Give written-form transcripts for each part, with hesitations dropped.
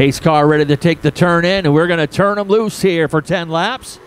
Pace car ready to take the turn in, and we're going to turn them loose here for 10 laps.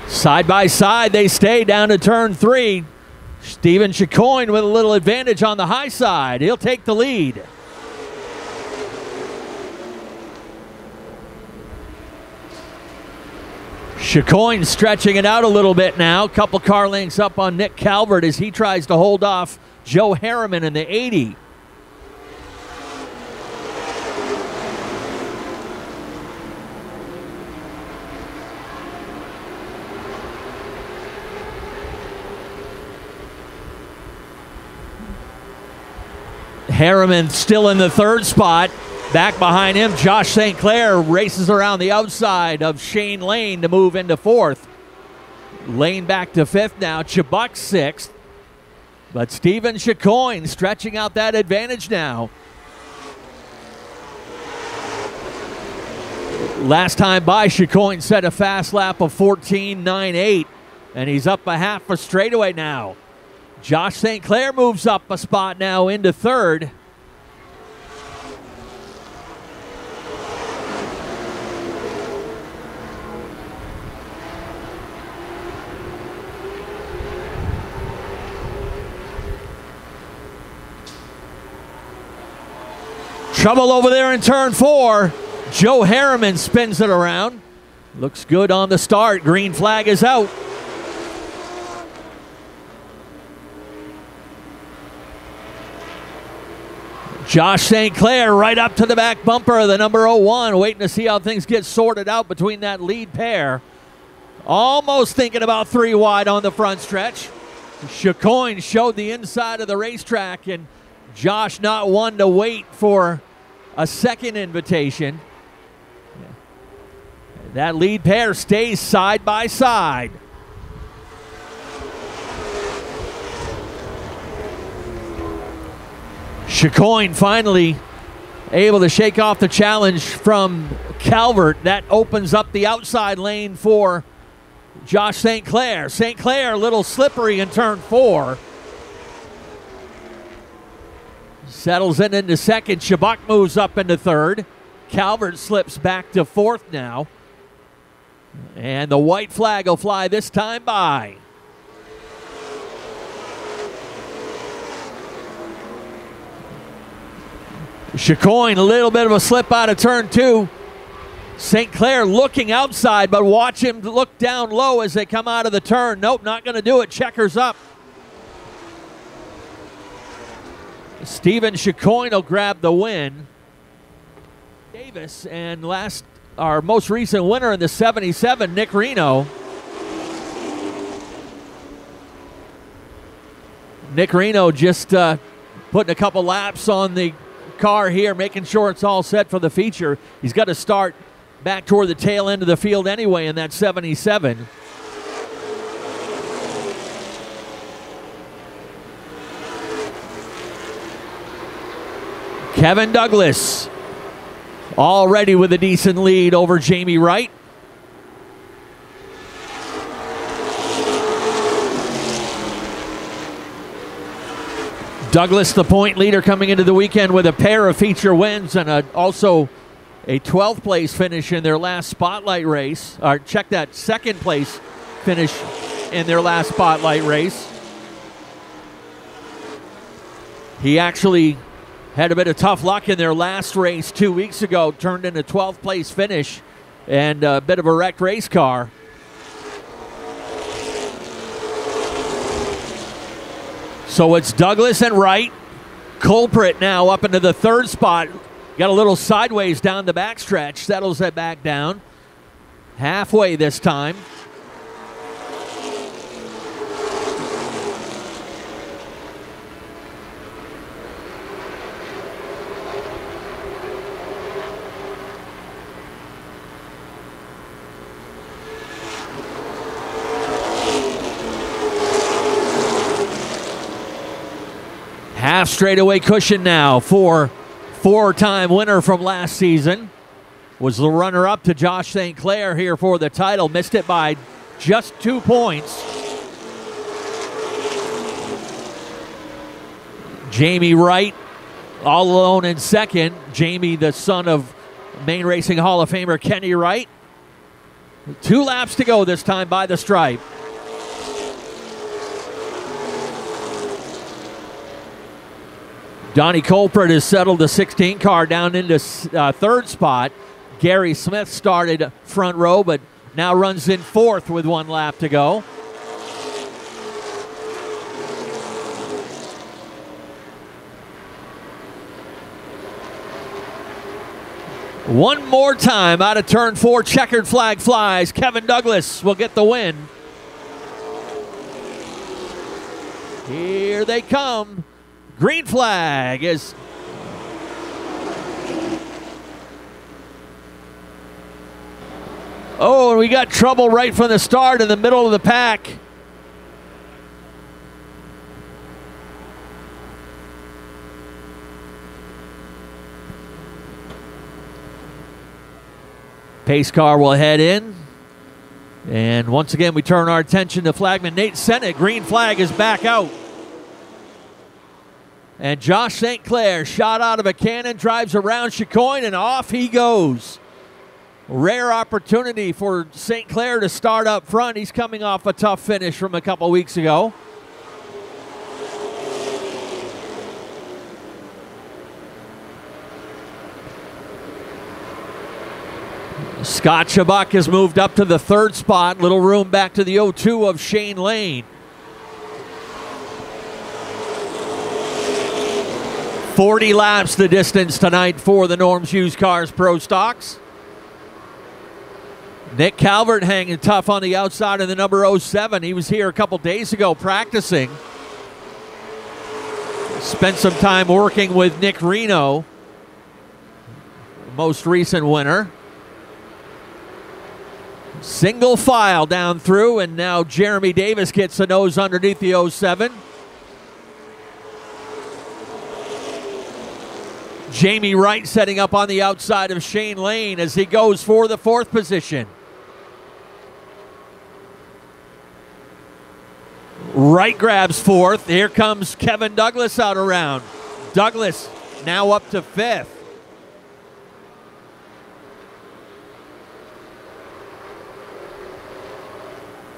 Side by side, they stay down to turn 3. Steven Chicoine with a little advantage on the high side. He'll take the lead. Chicoine stretching it out a little bit now. Couple car lengths up on Nick Calvert as he tries to hold off Joe Harriman in the 80. Harriman still in the 3rd spot. Back behind him, Josh St. Clair races around the outside of Shane Lane to move into 4th. Lane back to 5th now. Chubbuck 6th. But Steven Chicoine stretching out that advantage now. Last time by, Chicoine set a fast lap of 14.98, and he's up a half a straightaway now. Josh St. Clair moves up a spot now into 3rd. Trouble over there in turn 4. Joe Harriman spins it around. Looks good on the start. Green flag is out. Josh St. Clair right up to the back bumper of the number 01, waiting to see how things get sorted out between that lead pair. Almost thinking about 3 wide on the front stretch. Chicoine showed the inside of the racetrack, and Josh not one to wait for a second invitation. That lead pair stays side by side. Chicoine finally able to shake off the challenge from Calvert. That opens up the outside lane for Josh St. Clair. St. Clair a little slippery in turn 4. Settles in into 2nd. Chubbuck moves up into 3rd. Calvert slips back to 4th now. And the white flag will fly this time by. Chicoine, a little bit of a slip out of turn 2. St. Clair looking outside, but watch him look down low as they come out of the turn. Nope, not going to do it. Checkers up. Steven Chicoine will grab the win. Davis, and our most recent winner in the 77, Nick Reno. Nick Reno just putting a couple laps on the car here, making sure it's all set for the feature. He's got to start back toward the tail end of the field anyway in that 77. Kevin Douglas already with a decent lead over Jamie Wright. Douglas, the point leader, coming into the weekend with a pair of feature wins and also a 12th place finish in their last Spotlight race. Check that, 2nd place finish in their last Spotlight race. He actually had a bit of tough luck in their last race 2 weeks ago, turned in a 12th place finish and a bit of a wrecked race car. So it's Douglas and Wright. Culprit now up into the 3rd spot. Got a little sideways down the backstretch. Settles it back down. Halfway this time. Half straightaway cushion now for 4-time winner from last season. Was the runner-up to Josh St. Clair here for the title. Missed it by just 2 points. Jamie Wright all alone in second. Jamie, the son of Maine Racing Hall of Famer Kenny Wright. 2 laps to go this time by the stripe. Donnie Colpert has settled the 16 car down into third spot. Gary Smith started front row, but now runs in fourth with 1 lap to go. One more time out of turn 4, checkered flag flies. Kevin Douglas will get the win. Here they come. Green flag is... Oh, and we got trouble right from the start in the middle of the pack. Pace car will head in. And once again, we turn our attention to flagman Nate Sennick. Green flag is back out. And Josh St. Clair, shot out of a cannon, drives around Chicoine, and off he goes. Rare opportunity for St. Clair to start up front. He's coming off a tough finish from a couple weeks ago. Scott Chubbuck has moved up to the third spot. Little room back to the 0-2 of Shane Lane. 40 laps the distance tonight for the Norm's Used Cars Pro Stocks. Nick Calvert hanging tough on the outside of the number 07. He was here a couple days ago practicing. Spent some time working with Nick Reno, most recent winner. Single file down through, and now Jeremy Davis gets a nose underneath the 07. Jamie Wright setting up on the outside of Shane Lane as he goes for the 4th position. Wright grabs 4th. Here comes Kevin Douglas out around. Douglas now up to 5th.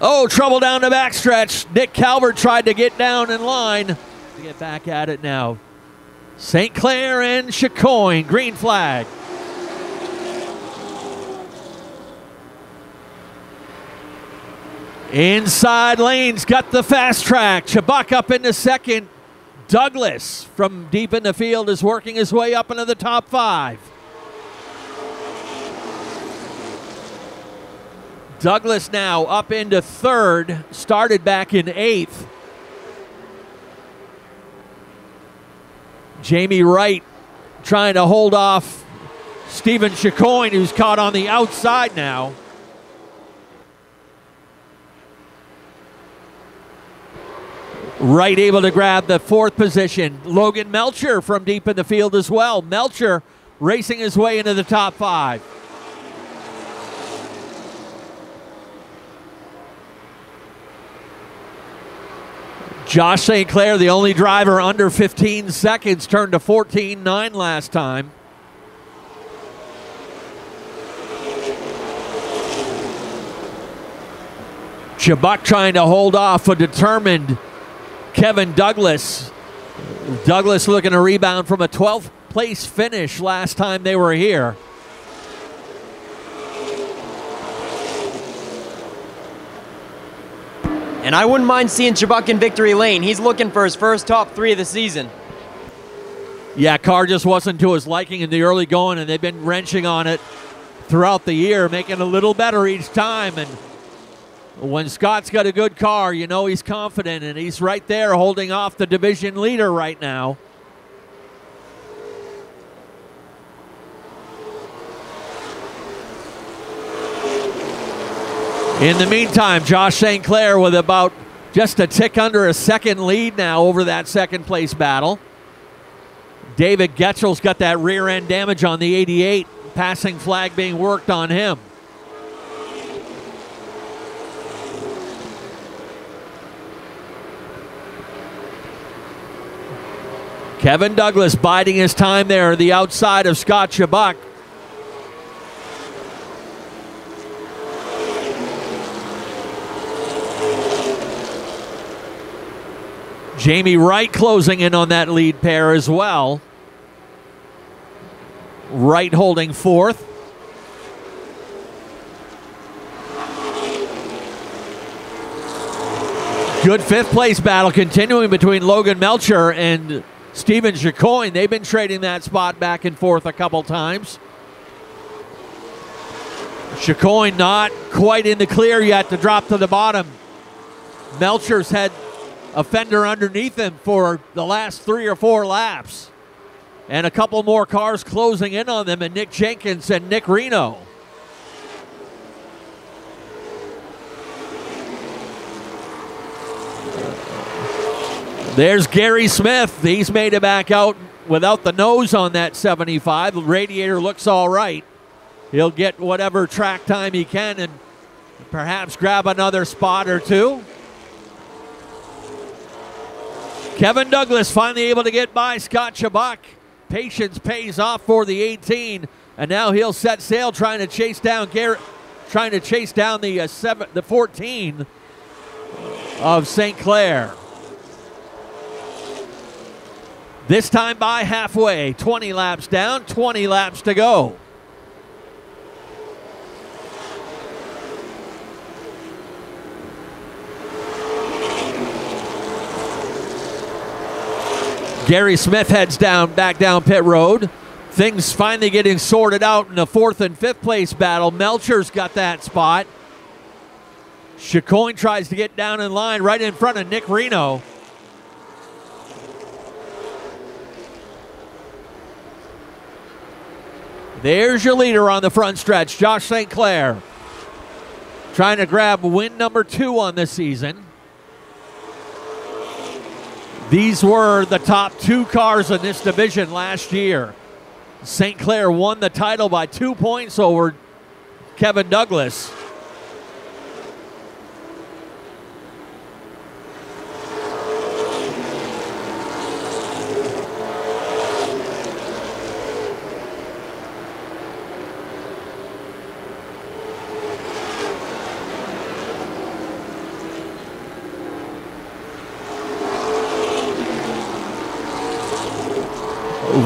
Oh, trouble down the backstretch. Nick Calvert tried to get down in line. To get back at it now. St. Clair and Chicoine, green flag. Inside lanes, got the fast track. Chubbuck up into second. Douglas from deep in the field is working his way up into the top 5. Douglas now up into 3rd, started back in 8th. Jamie Wright trying to hold off Stephen Chicoine, who's caught on the outside now. Wright able to grab the 4th position. Logan Melcher from deep in the field as well. Melcher racing his way into the top 5. Josh St. Clair, the only driver under 15 seconds, turned to 14.9 last time. Chubbuck trying to hold off a determined Kevin Douglas. Douglas looking to rebound from a 12th place finish last time they were here. And I wouldn't mind seeing Chubbuck in victory lane. He's looking for his first top 3 of the season. Yeah, car just wasn't to his liking in the early going, and they've been wrenching on it throughout the year, making it a little better each time. And when Scott's got a good car, you know he's confident, and he's right there holding off the division leader right now. In the meantime, Josh St. Clair with about just a tick under a second lead now over that 2nd place battle. David Getchell's got that rear end damage on the 88. Passing flag being worked on him. Kevin Douglas biding his time there, the outside of Scott Chubbuck. Jamie Wright closing in on that lead pair as well. Wright holding fourth. Good fifth place battle continuing between Logan Melcher and Steven Chicoine. They've been trading that spot back and forth a couple times. Chicoine not quite in the clear yet to drop to the bottom. Melcher's had a fender underneath him for the last 3 or 4 laps. And a couple more cars closing in on them, and Nick Jenkins and Nick Reno. There's Gary Smith. He's made it back out without the nose on that 75. The radiator looks all right. He'll get whatever track time he can and perhaps grab another spot or two. Kevin Douglas finally able to get by Scott Chubbuck. Patience pays off for the 18, and now he'll set sail trying to chase down the 14 of St. Clair. This time by halfway, 20 laps down, 20 laps to go. Gary Smith heads back down pit road. Things finally getting sorted out in the 4th and 5th place battle. Melcher's got that spot. Chicoine tries to get down in line right in front of Nick Reno. There's your leader on the front stretch, Josh St. Clair. Trying to grab win number 2 on this season. These were the top 2 cars in this division last year. St. Clair won the title by 2 points over Kevin Douglas.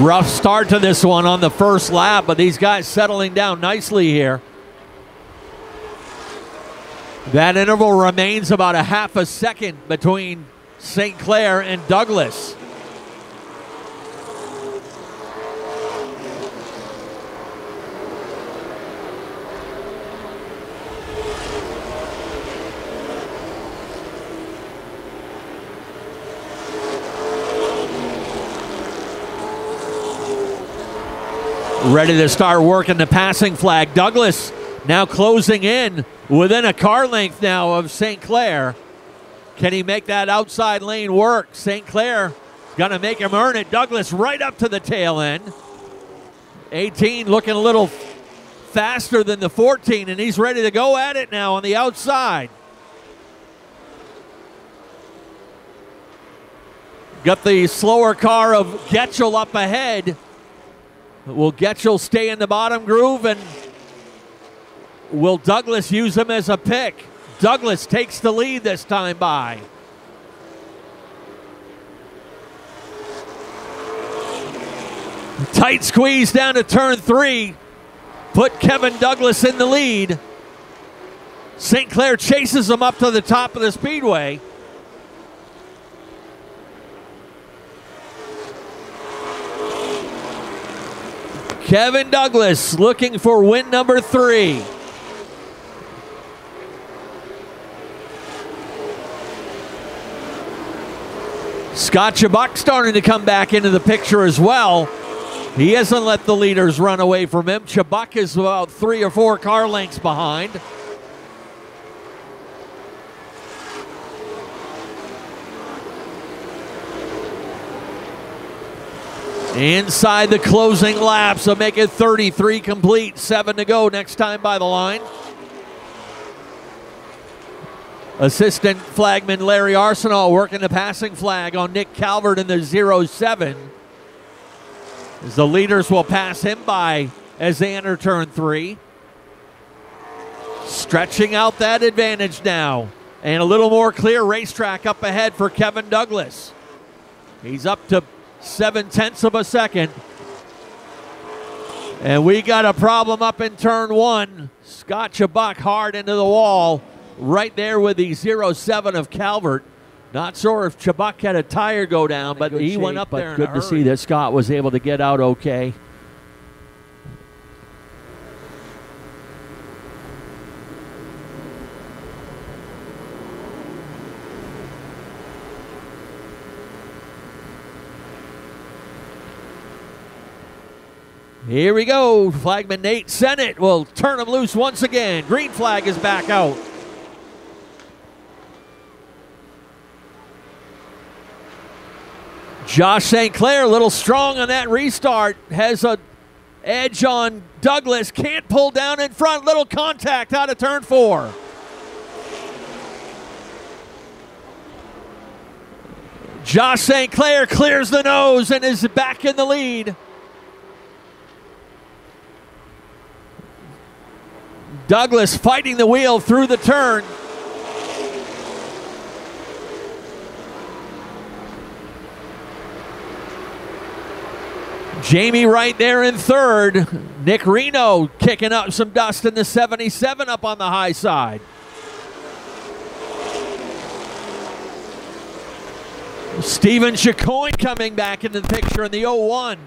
Rough start to this one on the first lap, but these guys settling down nicely here. That interval remains about a half a second between St. Clair and Douglas. Ready to start working the passing flag. Douglas now closing in within a car length now of St. Clair. Can he make that outside lane work? St. Clair gonna make him earn it. Douglas right up to the tail end. 18 looking a little faster than the 14, and he's ready to go at it now on the outside. Got the slower car of Getchell up ahead. Will Getchell stay in the bottom groove, and will Douglas use him as a pick? Douglas takes the lead this time by. Tight squeeze down to turn 3. Put Kevin Douglas in the lead. St. Clair chases him up to the top of the speedway. Kevin Douglas looking for win number 3. Scott Chubbuck starting to come back into the picture as well. He hasn't let the leaders run away from him. Chubbuck is about 3 or 4 car lengths behind. Inside the closing lap, so make it 33 complete, 7 to go next time by the line. Assistant flagman Larry Arsenault working the passing flag on Nick Calvert in the 07. as the leaders will pass him by as they enter turn 3. Stretching out that advantage now. And a little more clear racetrack up ahead for Kevin Douglas. He's up to 0.7 of a second. And we got a problem up in turn 1. Scott Chubbuck hard into the wall. Right there with the 0.7 of Calvert. Not sure if Chubbuck had a tire go down, but he went up there in a hurry. Good to see that Scott was able to get out okay. Here we go. Flagman Nate Sennett will turn him loose once again. Green flag is back out. Josh St. Clair, a little strong on that restart. Has a edge on Douglas. Can't pull down in front. Little contact out of turn 4. Josh St. Clair clears the nose and is back in the lead. Douglas fighting the wheel through the turn. Jamie Wright there in third. Nick Reno kicking up some dust in the 77 up on the high side. Steven Chicoine coming back into the picture in the 01.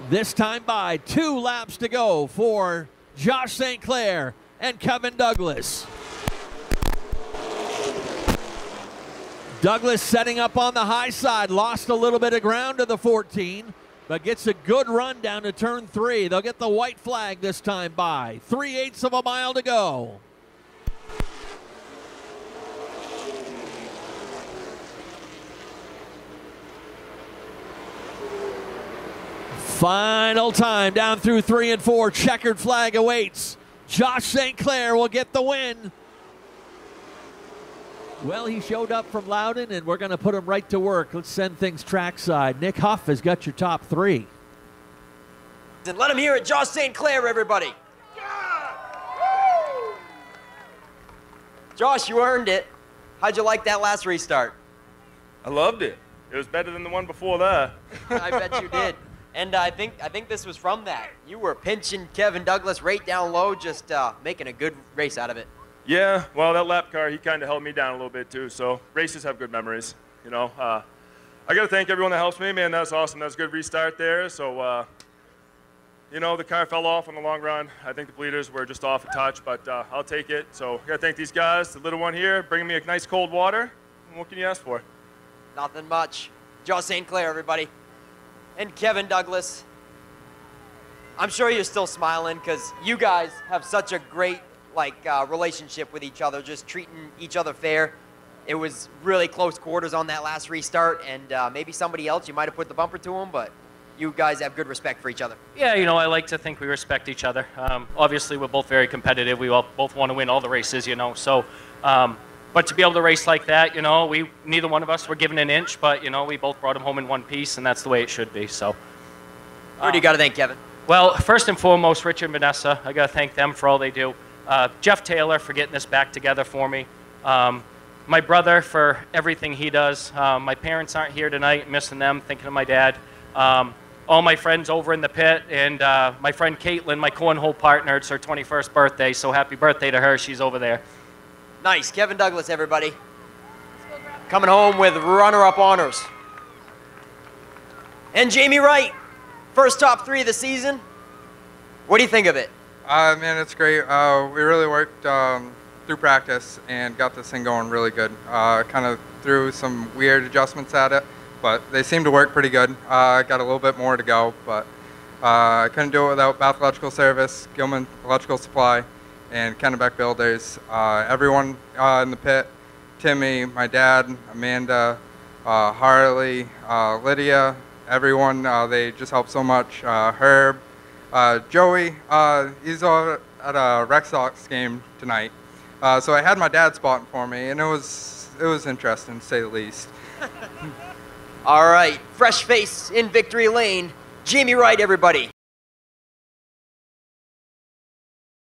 This time by 2 laps to go for Josh St. Clair and Kevin Douglas. Douglas setting up on the high side, lost a little bit of ground to the 14, but gets a good run down to turn 3. They'll get the white flag this time by 3/8 of a mile to go. Final time down through 3 and 4. Checkered flag awaits. Josh St. Clair will get the win. Well, he showed up from Loudon, and we're going to put him right to work. Let's send things trackside. Nick Huff has got your top 3. And let him hear it, Josh St. Clair, everybody. Josh, you earned it. How'd you like that last restart? I loved it. It was better than the one before that. I bet you did. And I think this was from that. You were pinching Kevin Douglas right down low, just making a good race out of it. Yeah, well, that lap car, he kind of held me down a little bit too, so races have good memories, you know. I got to thank everyone that helps me, man. That's awesome. That was a good restart there. So, you know, the car fell off in the long run. I think the bleeders were just off a touch, but I'll take it. So I got to thank these guys, the little one here, bringing me a nice cold water. And what can you ask for? Nothing much. Josh St. Clair, everybody. And Kevin Douglas. I'm sure you're still smiling because you guys have such a great relationship with each other, just treating each other fair. It was really close quarters on that last restart, and maybe somebody else, you might have put the bumper to him, but you guys have good respect for each other. Yeah, you know, I like to think we respect each other. Obviously, we're both very competitive. We both want to win all the races, you know. So, but to be able to race like that, you know, neither one of us were given an inch, but, you know, we both brought him home in one piece, and that's the way it should be. So, who do you got to thank, Kevin? Well, first and foremost, Richard and Vanessa. I got to thank them for all they do. Jeff Taylor for getting this back together for me. My brother for everything he does. My parents aren't here tonight, missing them, thinking of my dad. All my friends over in the pit, and my friend Caitlin, my cornhole partner. It's her 21st birthday, so happy birthday to her. She's over there. Nice. Kevin Douglas, everybody. Coming home with runner-up honors. And Jamie Wright, first top 3 of the season. What do you think of it? Man, it's great. We really worked through practice and got this thing going really good. Kind of threw some weird adjustments at it, but they seem to work pretty good. Got a little bit more to go, but I couldn't do it without Bath Electrical Service, Gilman Electrical Supply, and Kennebec Builders. Everyone in the pit, Timmy, my dad, Amanda, Harley, Lydia, everyone, they just helped so much. Herb. Joey, he's at a Red Sox game tonight, so I had my dad spotting for me, and it was interesting to say the least. All right, fresh face in victory lane. Jamie Wright, everybody.